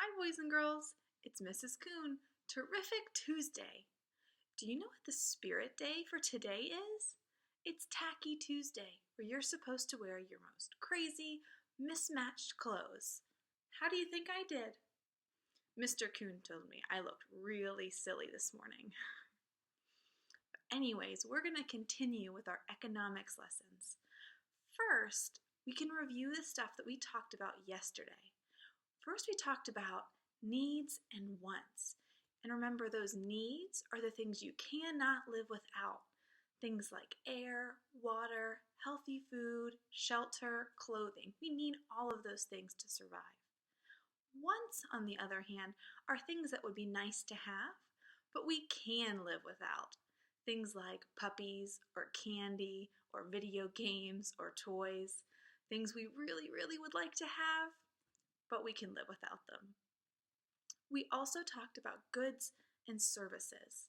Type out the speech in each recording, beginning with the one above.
Hi, boys and girls. It's Mrs. Coon. Terrific Tuesday. Do you know what the spirit day for today is? It's Tacky Tuesday, where you're supposed to wear your most crazy, mismatched clothes. How do you think I did? Mr. Coon told me I looked really silly this morning. Anyways, we're going to continue with our economics lessons. First, we can review the stuff that we talked about yesterday. First, we talked about needs and wants. And remember, those needs are the things you cannot live without. Things like air, water, healthy food, shelter, clothing. We need all of those things to survive. Wants, on the other hand, are things that would be nice to have, but we can live without. Things like puppies or candy or video games or toys. Things we really, really would like to have, but we can live without them. We also talked about goods and services.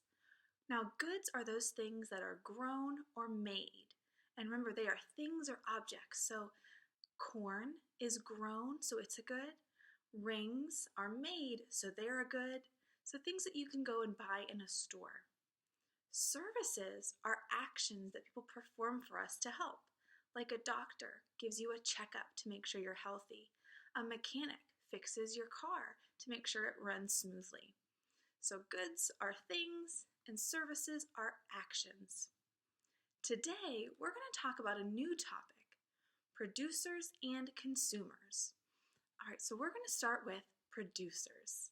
Now, goods are those things that are grown or made. And remember, they are things or objects. So corn is grown, so it's a good. Rings are made, so they're a good. So things that you can go and buy in a store. Services are actions that people perform for us to help. Like a doctor gives you a checkup to make sure you're healthy. A mechanic fixes your car to make sure it runs smoothly. So goods are things and services are actions. Today, we're going to talk about a new topic, producers and consumers. All right, so we're going to start with producers.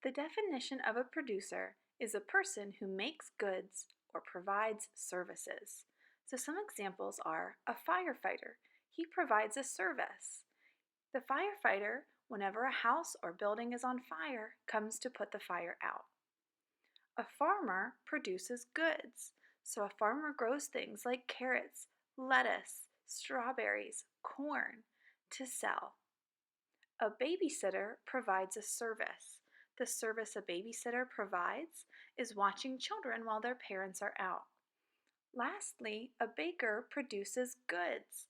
The definition of a producer is a person who makes goods or provides services. So some examples are a firefighter. He provides a service. The firefighter, whenever a house or building is on fire, comes to put the fire out. A farmer produces goods. So a farmer grows things like carrots, lettuce, strawberries, corn to sell. A babysitter provides a service. The service a babysitter provides is watching children while their parents are out. Lastly, a baker produces goods.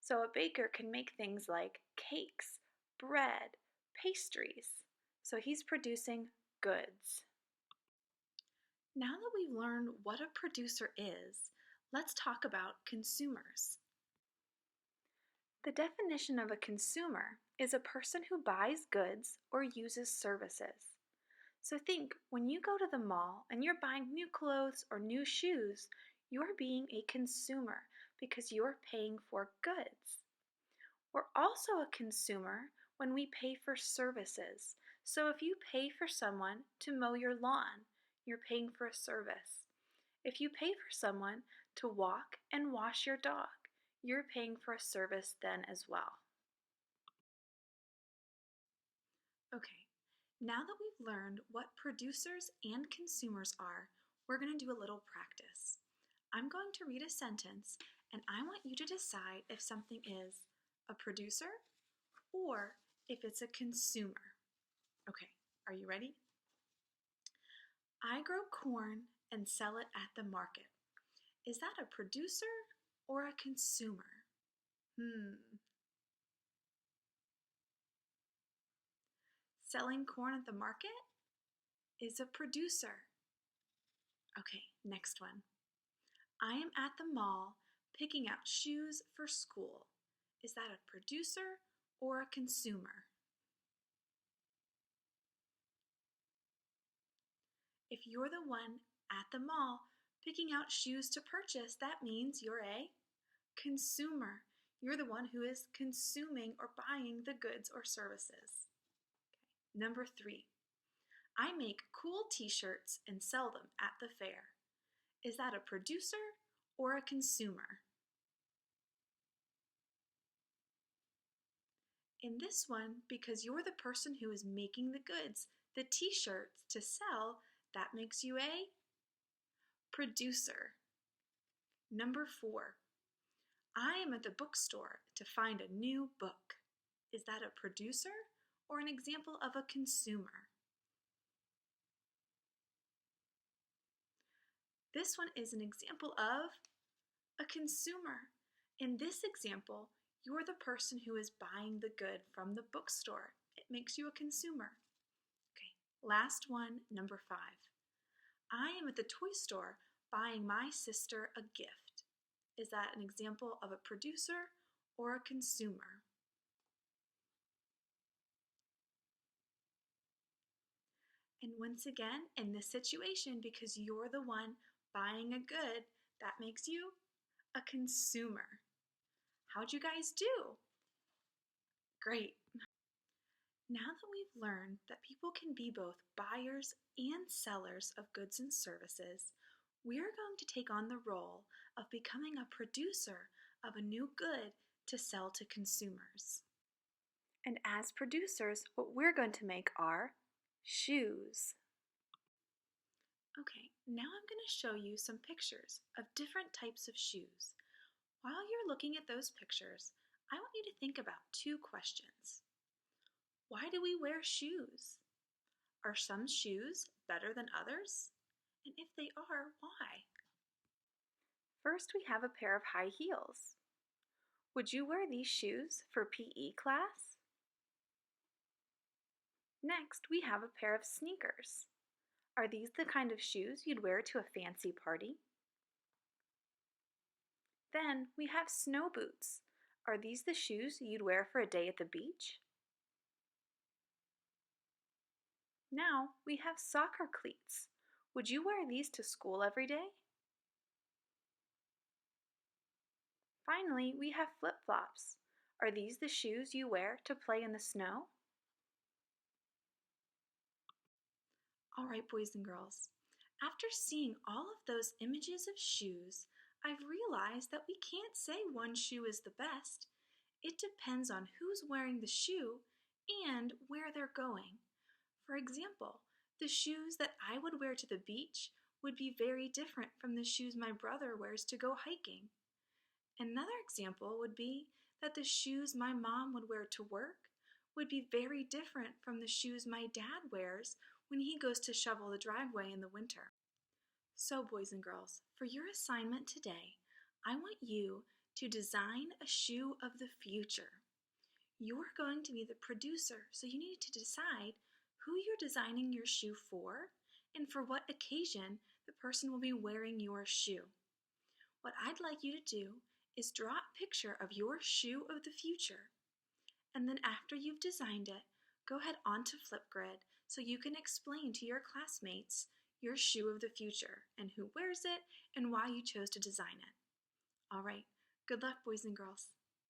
So a baker can make things like cakes, bread, pastries. So he's producing goods. Now that we've learned what a producer is, let's talk about consumers. The definition of a consumer is a person who buys goods or uses services. So think, when you go to the mall and you're buying new clothes or new shoes, you're being a consumer because you're paying for goods. We're also a consumer when we pay for services. So if you pay for someone to mow your lawn, you're paying for a service. If you pay for someone to walk and wash your dog, you're paying for a service then as well. Okay, now that we've learned what producers and consumers are, we're going to do a little practice. I'm going to read a sentence and I want you to decide if something is a producer or if it's a consumer. Okay, are you ready? I grow corn and sell it at the market. Is that a producer or a consumer? Selling corn at the market is a producer. Okay, next one. I am at the mall picking out shoes for school. Is that a producer or a consumer? If you're the one at the mall picking out shoes to purchase, that means you're a consumer. You're the one who is consuming or buying the goods or services. Okay. Number 3, I make cool t-shirts and sell them at the fair. Is that a producer or a consumer? In this one, because you're the person who is making the goods, the t-shirts to sell, that makes you a producer. Number 4, I am at the bookstore to find a new book. Is that a producer or an example of a consumer? This one is an example of a consumer. In this example, you're the person who is buying the good from the bookstore. It makes you a consumer. Okay, last one, number 5. I am at the toy store buying my sister a gift. Is that an example of a producer or a consumer? And once again, in this situation, because you're the one buying a good, that makes you a consumer. How'd you guys do? Great. Now that we've learned that people can be both buyers and sellers of goods and services, we're going to take on the role of becoming a producer of a new good to sell to consumers. And as producers, what we're going to make are shoes. Okay, now I'm going to show you some pictures of different types of shoes. While you're looking at those pictures, I want you to think about 2 questions. Why do we wear shoes? Are some shoes better than others? And if they are, why? First, we have a pair of high heels. Would you wear these shoes for PE class? Next, we have a pair of sneakers. Are these the kind of shoes you'd wear to a fancy party? Then we have snow boots. Are these the shoes you'd wear for a day at the beach? Now we have soccer cleats. Would you wear these to school every day? Finally, we have flip-flops. Are these the shoes you wear to play in the snow? All right, boys and girls. After seeing all of those images of shoes, I've realized that we can't say one shoe is the best. It depends on who's wearing the shoe and where they're going. For example, the shoes that I would wear to the beach would be very different from the shoes my brother wears to go hiking. Another example would be that the shoes my mom would wear to work would be very different from the shoes my dad wears when he goes to shovel the driveway in the winter. So, boys and girls, for your assignment today, I want you to design a shoe of the future. You're going to be the producer, so you need to decide who you're designing your shoe for and for what occasion the person will be wearing your shoe. What I'd like you to do is draw a picture of your shoe of the future. And then after you've designed it, go ahead onto Flipgrid so you can explain to your classmates your shoe of the future and who wears it and why you chose to design it. All right, good luck, boys and girls.